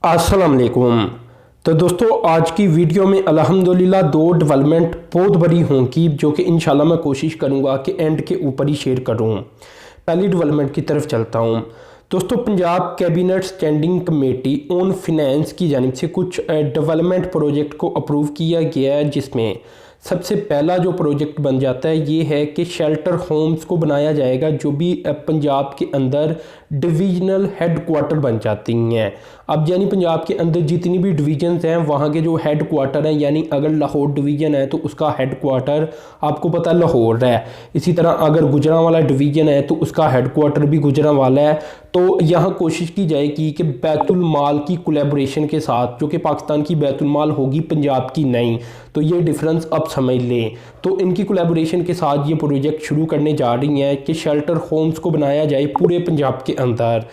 अस्सलाम वालेकुम। तो दोस्तों आज की वीडियो में अल्हम्दुलिल्लाह दो डेवलपमेंट बहुत बड़ी होंगी जो कि इंशाल्लाह मैं कोशिश करूंगा कि एंड के ऊपर ही शेयर करूं। पहली डेवलपमेंट की तरफ चलता हूं। दोस्तों Punjab cabinet standing committee on finance की जानिब से कुछ डेवलपमेंट प्रोजेक्ट को अप्रूव किया गया है, जिसमें सबसे पहला जो प्रोजेक्ट बन जाता है ये है कि शेल्टर होम्स को बनाया जाएगा जो भी पंजाब के अंदर डिवीजनल हेडक्वार्टर बन जाती हैं। अब यानी पंजाब के अंदर जितनी भी डिवीजन्स हैं वहाँ के जो हेडक्वार्टर हैं, यानी अगर लाहौर डिवीज़न है तो उसका हेडक्वार्टर आपको पता है लाहौर है। इसी तरह अगर गुजरांवाला डिवीज़न है तो उसका हेडक्वार्टर भी गुजरांवाला है। तो यहाँ कोशिश की जाएगी कि बैतुल माल की कोलैबोरेशन के साथ, जो कि पाकिस्तान की बैतुल माल होगी पंजाब की नहीं, तो ये डिफरेंस अब समझ लें। तो इनकी कोलैबोरेशन के साथ ये प्रोजेक्ट शुरू करने जा रही हैं कि शेल्टर होम्स को बनाया जाए पूरे पंजाब के अंदर।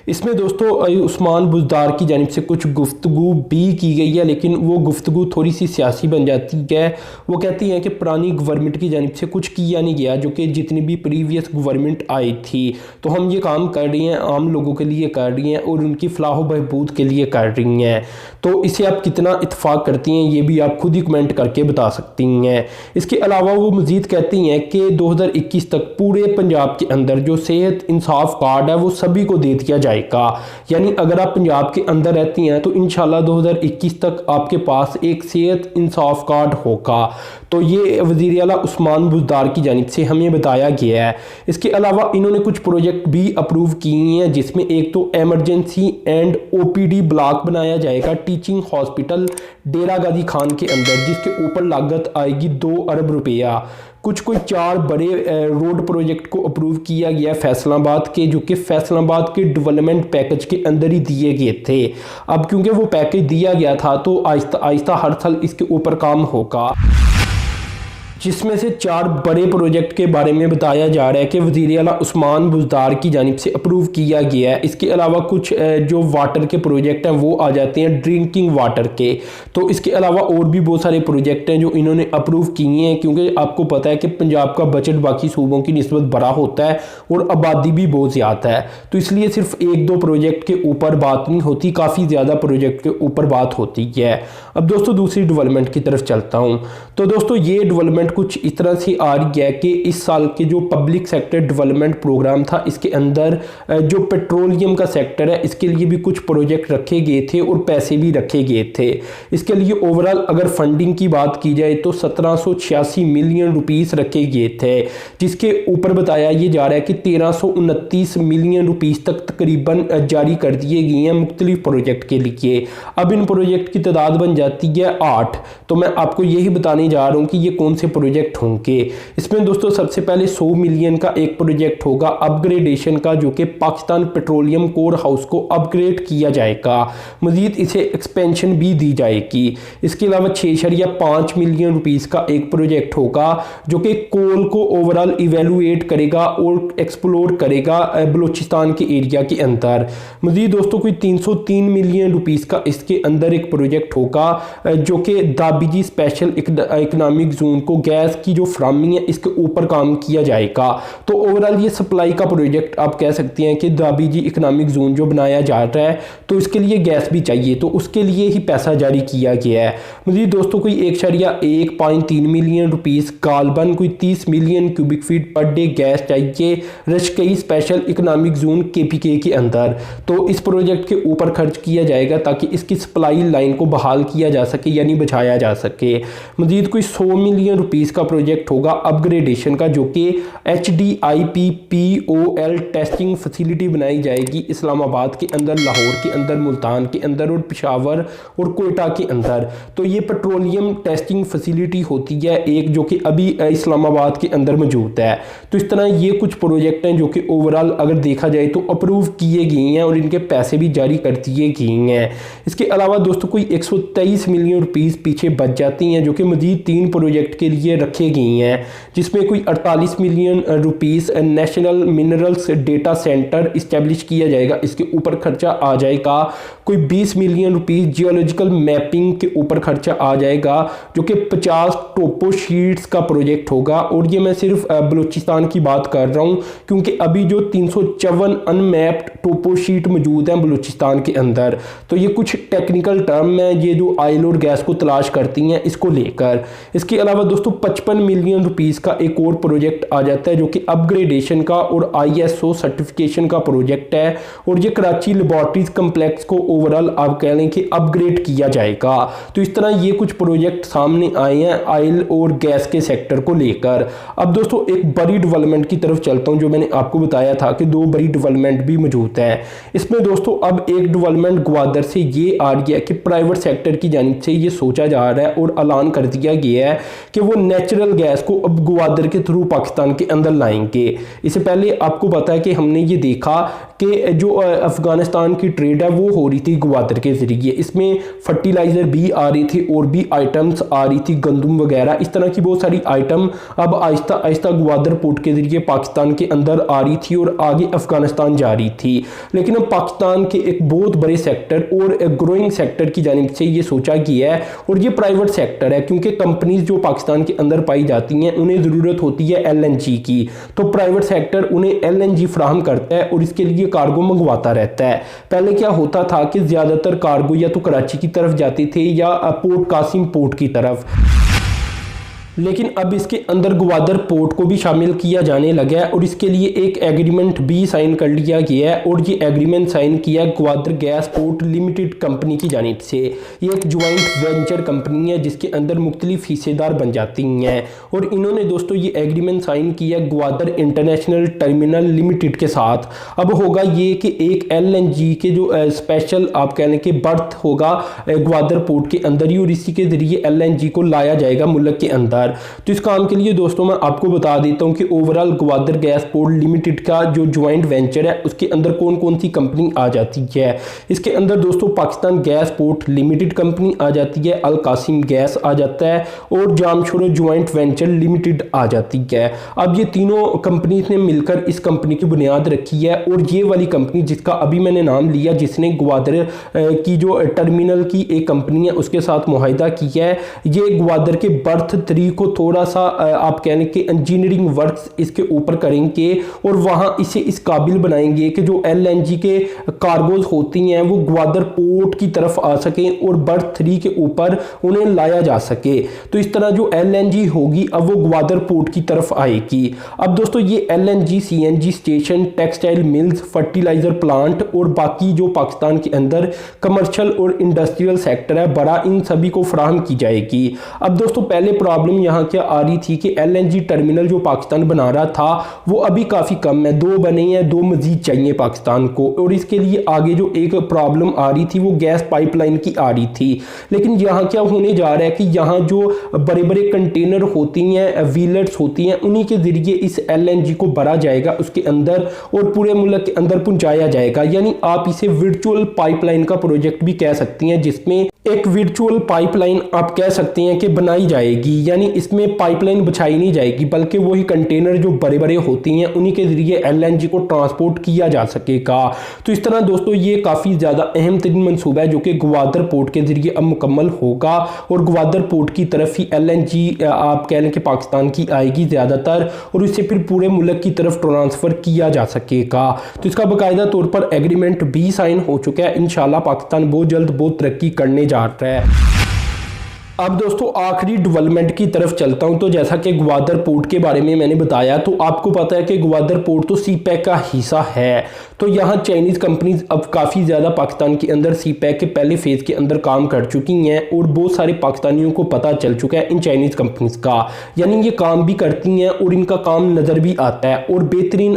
इसमें दोस्तों उस्मान बुज़दार की जानिब से कुछ गुफ्तगू भी की गई है, लेकिन वो गुफ्तगू थोड़ी सी सियासी बन जाती है। वो कहती हैं कि पुरानी गवर्नमेंट की जानिब से कुछ किया नहीं गया, जो कि जितनी भी प्रीवियस गवर्नमेंट आई थी, तो हम ये काम कर रही हैं, आम लोगों के लिए कर रही हैं और उनकी फलाह बहबूद के लिए कर रही हैं। तो इसे आप कितना इत्फाक करती हैं ये भी आप खुद ही कमेंट करके बता सकती हैं। इसके अलावा वो मज़ीद कहती हैं कि 2021 तक पूरे पंजाब के अंदर जो सेहत इंसाफ कार्ड है वो सभी को दे दिया जाएगा। यानी अगर आप पंजाब के अंदर रहती हैं तो इंशाल्लाह 2021 तक आपके पास एक सेहत इंसाफ कार्ड होगा। तो ये वज़ीर आला उस्मान बुज़दार की जानिब से हमें बताया गया है। इसके अलावा इन्होंने कुछ प्रोजेक्ट भी अप्रूव किए हैं, जिसमें एक तो एमरजेंसी एंड ओपीडी ब्लॉक बनाया जाएगा टीचिंग हॉस्पिटल डेरा गाजी खान के अंदर, जिसके ऊपर लागत आएगी 2 अरब रुपया। कोई 4 बड़े रोड प्रोजेक्ट को अप्रूव किया गया फैसलाबाद के, जो कि फैसलाबाद के डेवलपमेंट पैकेज के अंदर ही दिए गए थे। अब क्योंकि वो पैकेज दिया गया था तो आहिस्ता आहिस्ता हर साल इसके ऊपर काम होगा, जिसमें से 4 बड़े प्रोजेक्ट के बारे में बताया जा रहा है कि वज़ीर आला उस्मान बुज़दार की जानिब से अप्रूव किया गया है। इसके अलावा कुछ जो वाटर के प्रोजेक्ट हैं वो आ जाते हैं ड्रिंकिंग वाटर के। तो इसके अलावा और भी बहुत सारे प्रोजेक्ट हैं जो इन्होंने अप्रूव किए हैं, क्योंकि आपको पता है कि पंजाब का बजट बाकी सूबों की निस्बत बड़ा होता है और आबादी भी बहुत ज़्यादा है, तो इसलिए सिर्फ 1-2 प्रोजेक्ट के ऊपर बात नहीं होती, काफ़ी ज़्यादा प्रोजेक्ट के ऊपर बात होती है। अब दोस्तों दूसरी डेवलपमेंट की तरफ चलता हूँ। तो दोस्तों ये डेवलपमेंट कुछ इस तरह से आ रही है कि इस साल के जो पब्लिक सेक्टर डेवलपमेंट प्रोग्राम था, इसके अंदर जो पेट्रोलियम का सेक्टर है इसके लिए भी कुछ प्रोजेक्ट रखे गए थे और पैसे भी रखे गए थे। इसके लिए ओवरऑल अगर फंडिंग की बात की जाए तो 1786 मिलियन रुपीस रखे गए थे, जिसके ऊपर बताया ये जा रहा है कि 1329 मिलियन रुपीस तक तकरीबन जारी कर दिए गए हैं मुख्तलिफ प्रोजेक्ट के लिए। अब इन प्रोजेक्ट की तादाद बन जाती है 8। तो मैं आपको यही बताने जा रहा हूँ कि ये कौन से प्रोजेक्ट होंगे। इसमें दोस्तों सबसे पहले 100 मिलियन का एक प्रोजेक्ट होगा अपग्रेडेशन का, जो कि पाकिस्तान पेट्रोलियम कोर हाउस को अपग्रेड किया जाएगा, मजीद इसे एक्सपेंशन भी दी जाएगी। इसके अलावा 6.5 मिलियन रुपीस का एक प्रोजेक्ट होगा जो कि कोल को ओवरऑल इवेलुएट करेगा और एक्सप्लोर करेगा बलूचिस्तान के एरिया के अंदर। मजीद दोस्तों कोई 303 मिलियन रुपीस का इसके अंदर एक प्रोजेक्ट होगा जो कि दाबीजी स्पेशल इकनॉमिक जोन को गैस की जो फ्राहमी है इसके ऊपर काम किया जाएगा। तो ओवरऑल ये सप्लाई का प्रोजेक्ट आप कह सकते हैं कि दाबीजी इकनॉमिक जोन जो बनाया जा रहा है तो इसके लिए गैस भी चाहिए, तो उसके लिए ही पैसा जारी किया गया है। मुझे दोस्तों कोई 1.3 मिलियन रुपीस गालबन कोई 30 million cubic feet per day gas चाहिए रशकई स्पेशल इकनॉमिक जोन KPK के अंदर। तो इस प्रोजेक्ट के ऊपर खर्च किया जाएगा ताकि इसकी सप्लाई लाइन को बहाल किया जा सके, यानी बचाया जा सके। मजीद कोई 100 मिलियन रुपीस का प्रोजेक्ट होगा अपग्रेडेशन का, जो कि HDIPPOL टेस्टिंग फैसिलिटी बनाई जाएगी इस्लामाबाद के अंदर, लाहौर के अंदर, मुल्तान के अंदर और पेशावर और कोयटा के अंदर। तो ये पेट्रोलियम टेस्टिंग फैसिलिटी होती है एक, जो कि अभी इस्लामाबाद के अंदर मौजूद है। तो इस तरह ये कुछ प्रोजेक्ट हैं जो कि ओवरऑल अगर देखा जाए तो अप्रूव किए गए हैं और इनके पैसे भी जारी कर दिए गए हैं। इसके अलावा दोस्तों कोई 123 मिलियन रुपीस पीछे बच जाती हैं, जो कि मजीद ही 3 प्रोजेक्ट के लिए रखे गई हैं, जिसमें कोई 48 million rupees national minerals data centre establish किया जाएगा, इसके ऊपर खर्चा आ जाएगा। कोई 20 मिलियन रुपीस जियोलॉजिकल मैपिंग के ऊपर खर्चा आ जाएगा, जो कि 50 टोपो शीट्स का प्रोजेक्ट होगा। और ये मैं सिर्फ बलूचिस्तान की बात कर रहा हूँ, क्योंकि अभी जो 354 अनमैप्ड टोपो शीट मौजूद हैं बलूचिस्तान के अंदर। तो ये कुछ टेक्निकल टर्म है, ये जो ऑयल और गैस को तलाश करती हैं इसको लेकर। इसके अलावा दोस्तों 55 मिलियन रुपीस का एक और प्रोजेक्ट आ जाता है, जो कि अपग्रेडेशन का और ISO सर्टिफिकेशन का प्रोजेक्ट है। और ये कराची लेबॉर्ट्रीज कम्प्लेक्स को ओवरऑल आप कह लें कि अपग्रेड किया जाएगा। तो इस तरह ये कुछ प्रोजेक्ट सामने आए हैं ऑयल और गैस के सेक्टर को लेकर। अब दोस्तों एक बड़ी डेवलपमेंट की तरफ चलता हूं, जो मैंने आपको बताया था कि 2 बड़ी डेवलपमेंट भी मौजूद है। इसमें दोस्तों अब एक डेवलपमेंट ग्वादर से ये आ रही है कि प्राइवेट सेक्टर की जानिब से ये सोचा जा रहा है और ऐलान कर दिया गया है कि वो नेचुरल गैस को अब ग्वादर के थ्रू पाकिस्तान के अंदर लाएंगे। इससे पहले आपको पता है कि हमने ये देखा कि जो अफगानिस्तान की ट्रेड है वो हो रही थी ग्वादर के जरिए। इसमें फर्टिलाइज़र भी आ रही थी और भी आइटम्स आ रही थी, गंदम वगैरह, इस तरह की बहुत सारी आइटम अब आहिस्ता आहिस्ता ग्वादर पोर्ट के जरिए पाकिस्तान के अंदर आ रही थी और आगे अफगानिस्तान जा रही थी। लेकिन अब पाकिस्तान के एक बहुत बड़े सेक्टर और ग्रोइंग सेक्टर की जानिब से ये सोचा गया है, और ये प्राइवेट सेक्टर है, क्योंकि कंपनीज जो पाकिस्तान के अंदर पाई जाती हैं उन्हें ज़रूरत होती है LNG की। तो प्राइवेट सेक्टर उन्हें LNG फ्राहम करता है और इसके लिए कार्गो मंगवाता रहता है। पहले क्या होता था कि ज़्यादातर कार्गो या तो कराची की तरफ जाते थे या पोर्ट कासिम पोर्ट की तरफ, लेकिन अब इसके अंदर ग्वादर पोर्ट को भी शामिल किया जाने लगा है और इसके लिए एक एग्रीमेंट भी साइन कर लिया गया है। और ये एग्रीमेंट साइन किया Gwadar gas Port Limited company की जानिब से। ये एक ज्वाइंट वेंचर कंपनी है जिसके अंदर मुख्तलिफ हिस्सेदार बन जाती हैं, और इन्होंने दोस्तों ये एग्रीमेंट साइन किया ग्वादर इंटरनेशनल टर्मिनल लिमिटेड के साथ। अब होगा ये कि एक LNG के जो स्पेशल आप कह लें कि बर्थ होगा ग्वादर पोर्ट के अंदर ही, और इसी के जरिए LNG को लाया जाएगा मुल्क के अंदर। तो इस काम के लिए दोस्तों मैं आपको बता देता हूं कि overall Gwadar gas Port limited का जो ज्वाइंट वेंचर है उसके अंदर कौन कौन सी कंपनी आ जाती है। इसके अंदर दोस्तों Pakistan Gas Port Limited company आ जाती है, अल कासिम गैस आ जाता है और जामशोरो ज्वाइंट वेंचर लिमिटेड आ जाती है। अब ये तीनों कंपनी ने मिलकर इस कंपनी की बुनियाद रखी है, और ये वाली कंपनी जिसका अभी मैंने नाम लिया, जिसने ग्वादर की जो टर्मिनल की एक कंपनी है उसके साथ मुआहिदा किया है, ये ग्वादर के बर्थ 3 को थोड़ा सा आप कहने के इंजीनियरिंग वर्क्स इसके ऊपर करेंगे और वहां इसे इस काबिल बनाएंगे कि जो LNG के कार्गोज होती हैं वो ग्वादर पोर्ट की तरफ आ सकें और बर्थ 3 के ऊपर उन्हें लाया जा सके। तो इस तरह जो LNG होगी अब वो ग्वादर पोर्ट की तरफ आएगी। अब दोस्तों ये LNG CNG station, textile mills, fertiliser plant और बाकी जो पाकिस्तान के अंदर कमर्शियल और इंडस्ट्रियल सेक्टर है बड़ा, इन सभी को फराहम की जाएगी। अब दोस्तों पहले प्रॉब्लम यहाँ क्या आ रही थी कि LNG टर्मिनल जो पाकिस्तान बना रहा था वो अभी काफ़ी कम है, 2 बने हैं, 2 मजीद चाहिए पाकिस्तान को। और इसके लिए आगे जो एक प्रॉब्लम आ रही थी वो गैस पाइपलाइन की आ रही थी। लेकिन यहाँ क्या होने जा रहा है कि यहाँ जो बड़े बड़े कंटेनर होती हैं, व्हीलर्स होती हैं, उन्हीं के जरिए इस LNG को भरा जाएगा उसके अंदर और पूरे मुल्क के अंदर पहुंचाया जाएगा। यानी आप इसे वर्चुअल पाइपलाइन का प्रोजेक्ट भी कह सकती हैं, जिसमें एक वर्चुअल पाइपलाइन आप कह सकते हैं कि बनाई जाएगी। यानी इसमें पाइपलाइन बिछाई नहीं जाएगी बल्कि वही कंटेनर जो बड़े बड़े होती हैं उन्हीं के जरिए LNG को ट्रांसपोर्ट किया जा सकेगा। तो इस तरह दोस्तों ये काफ़ी ज़्यादा अहम तरीन मनसूबा है जो कि ग्वादर पोर्ट के जरिए अब मुकम्मल होगा, और ग्वादर पोर्ट की तरफ ही LNG आप कह लें कि पाकिस्तान की आएगी ज़्यादातर, और इससे फिर पूरे मुल्क की तरफ ट्रांसफ़र किया जा सकेगा। तो इसका बाकायदा तौर पर एग्रीमेंट भी साइन हो चुका है। इंशाल्लाह पाकिस्तान बहुत जल्द बहुत तरक्की करने जा रहा है। अब दोस्तों आखिरी डेवलपमेंट की तरफ चलता हूं। तो जैसा कि ग्वादर पोर्ट के बारे में मैंने बताया, तो आपको पता है कि ग्वादर पोर्ट तो CPEC का हिस्सा है। तो यहाँ चाइनीज़ कंपनीज अब काफ़ी ज़्यादा पाकिस्तान के अंदर CPEC के पहले फेज़ के अंदर काम कर चुकी हैं, और बहुत सारे पाकिस्तानियों को पता चल चुका है इन चाइनीज़ कंपनीज का। यानी ये काम भी करती हैं और इनका काम नज़र भी आता है, और बेहतरीन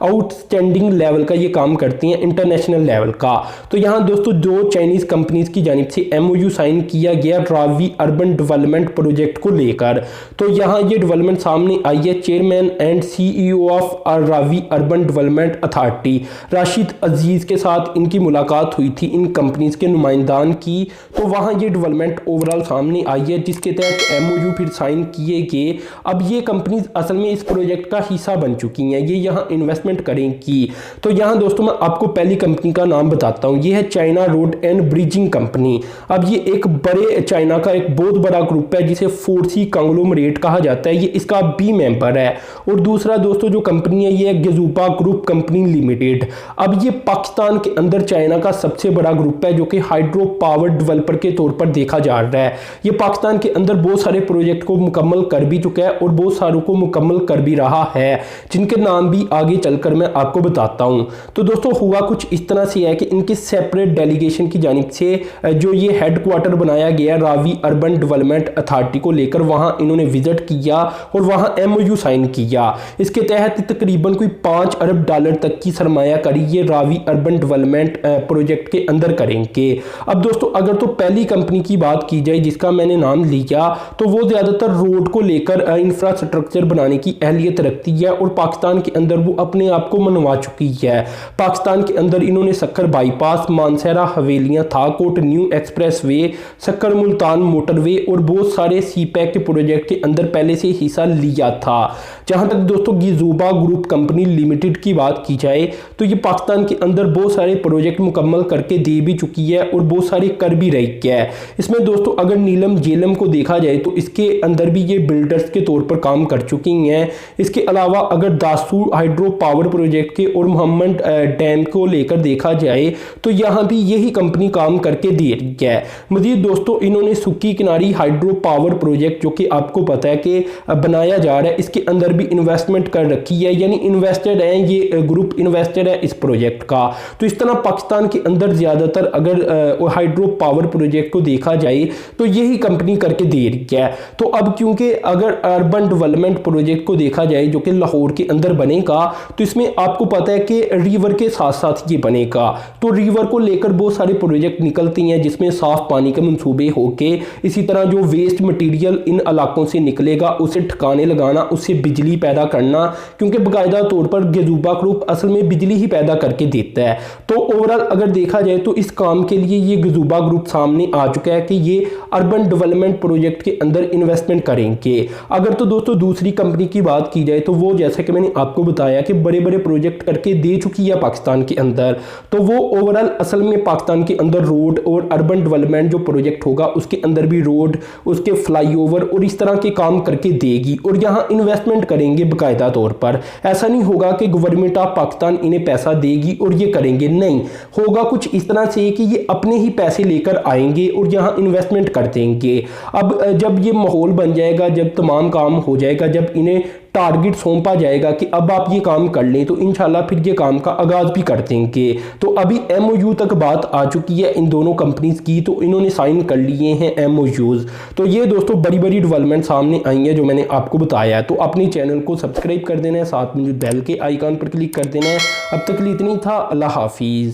आउटस्टैंडिंग लेवल का ये काम करती हैं, इंटरनेशनल लेवल का। तो यहाँ दोस्तों 2 चाइनीज़ कंपनीज की जानिब से MOU साइन किया गया रावी अर्बन डेवलपमेंट प्रोजेक्ट को लेकर। तो यहाँ ये डेवलपमेंट सामने आई है। Chairman and CEO of Ravi Urban Development Authority Rashid Aziz के साथ इनकी मुलाकात हुई थी इन कंपनीज के नुमाइंदान की। तो वहाँ ये डेवलपमेंट ओवरऑल सामने आई है, जिसके तहत MOU फिर साइन किए गए। अब ये कंपनीज असल में इस प्रोजेक्ट का हिस्सा बन चुकी हैं, ये यहाँ इन्वेस्टमेंट करेंगी। तो यहाँ दोस्तों मैं आपको पहली कंपनी का नाम बताता हूँ, ये है China road and bridging company. अब ये एक बड़े चाइना का एक बहुत बड़ा ग्रुप है जिसे 4C कांग्लोमरेट कहा जाता है, ये इसका B मेंबर है। और दूसरा दोस्तों जो कंपनी है ये है गेजुपा ग्रुप कंपनी लिमिटेड। अब ये पाकिस्तान के अंदर चाइना का सबसे बड़ा ग्रुप है जो कि हाइड्रो पावर डेवलपर के तौर पर देखा जा रहा है। ये पाकिस्तान के अंदर बहुत सारे प्रोजेक्ट को मुकम्मल कर भी चुका है और बहुत सारों को मुकम्मल कर भी रहा है, जिनके नाम भी आगे चलकर मैं आपको बताता हूं। तो दोस्तों हुआ कुछ इस तरह से है कि इनकी सेपरेट डेलीगेशन की जानिब से जो ये हेडक्वार्टर बनाया गया रावी अर्बन डेवलपमेंट अथॉरिटी को लेकर, वहां इन्होंने विजिट किया और वहां MOU साइन किया। इसके तहत तकरीबन कोई $5 अरब तक की सरमायाकारी ये रावी अर्बन डेवलपमेंट प्रोजेक्ट के अंदर करेंगे। अब दोस्तों अगर तो पहली कंपनी की बात की जाए जिसका मैंने नाम लिया, तो वो ज़्यादातर रोड को लेकर इंफ्रास्ट्रक्चर बनाने की अहलियत रखती है और पाकिस्तान के अंदर वो अपने आप को मनवा चुकी है। पाकिस्तान के अंदर इन्होंने सक्कर बाईपास, मानसरा हवेलियां, थाकोट न्यू एक्सप्रेस वे, सक्कर मुल्तान मोटरवे और बहुत सारे CPEC के प्रोजेक्ट के अंदर पहले से हिस्सा लिया था। जहां तक दोस्तों गेजुपा ग्रुप कंपनी लिमिटेड की बात की जाए तो ये पाकिस्तान के अंदर बहुत सारे प्रोजेक्ट मुकम्मल करके दे भी चुकी है और बहुत सारे कर भी रही है। इसमें दोस्तों अगर नीलम झेलम को देखा जाए तो इसके अंदर भी ये बिल्डर्स के तौर पर काम कर चुकी हैं। इसके अलावा अगर दासू हाइड्रो पावर प्रोजेक्ट के और मोहम्मद डैम को लेकर देखा जाए तो यहाँ भी यही कंपनी काम करके दे रही है। मजीद दोस्तों इन्होंने सुक्की किनारी हाइड्रो पावर प्रोजेक्ट जो कि आपको पता है कि बनाया जा रहा है, इसके अंदर भी इन्वेस्टमेंट कर रखी है, यानी इन्वेस्टेड है, ये ग्रुप इन्वेस्टेड है इस प्रोजेक्ट का। तो इस तरह पाकिस्तान के अंदर ज़्यादातर अगर हाइड्रो पावर प्रोजेक्ट को देखा जाए तो यही कंपनी करके दे रही है। तो अब क्योंकि अगर अर्बन डेवलपमेंट प्रोजेक्ट को देखा जाए जो कि लाहौर के अंदर बनेगा, तो इसमें आपको पता है कि रिवर के साथ साथ ये बनेगा। तो रिवर को लेकर बहुत सारे प्रोजेक्ट निकलती हैं जिसमें साफ पानी के मंसूबे होके, इसी तरह जो वेस्ट मटेरियल इन इलाकों से निकलेगा उसे ठिकाने लगाना, उससे बिजली पैदा करना, क्योंकि बाकायदा तौर पर गेजुपा ग्रुप असल में बिजली ही पैदा करके देता है। तो ओवरऑल अगर देखा जाए तो इस काम के लिए ये गेजुपा ग्रुप सामने आ चुका है कि ये अर्बन डेवलपमेंट प्रोजेक्ट के अंदर इन्वेस्टमेंट करेंगे। अगर तो दोस्तों दूसरी कंपनी की बात की जाए तो वो जैसे कि मैंने आपको बताया कि बड़े बड़े प्रोजेक्ट करके दे चुकी है पाकिस्तान के अंदर, तो वो ओवरऑल असल में पाकिस्तान के अंदर रोड और अर्बन डेवलपमेंट जो प्रोजेक्ट होगा उसके अंदर भी रोड, उसके फ्लाईओवर और इस तरह के काम करके देगी और यहाँ इन्वेस्टमेंट करेंगे बाकायदा तौर पर। ऐसा नहीं होगा कि गवर्नमेंट ऑफ पाकिस्तान इन्हें पैसा देगी और ये करेंगे, नहीं होगा कुछ इस तरह से कि ये अपने ही पैसे लेकर आएंगे और यहाँ इन्वेस्टमेंट कर देंगे। अब जब ये माहौल बन जाएगा, जब तमाम काम हो जाएगा, जब इन्हें टारगेट सौंपा जाएगा कि अब आप ये काम कर लें, तो इंशाल्लाह फिर ये काम का आगाज भी कर देंगे। तो अभी MOU तक बात आ चुकी है इन दोनों कंपनीज की, तो इन्होंने साइन कर लिए हैं MOUs। तो ये दोस्तों बड़ी बड़ी डेवलपमेंट सामने आई है जो मैंने आपको बताया है। तो अपने चैनल को सब्सक्राइब कर देना है, साथ में जो बेल के आइकन पर क्लिक कर देना है। अब तक के लिए इतनी था, अल्लाह हाफिज़।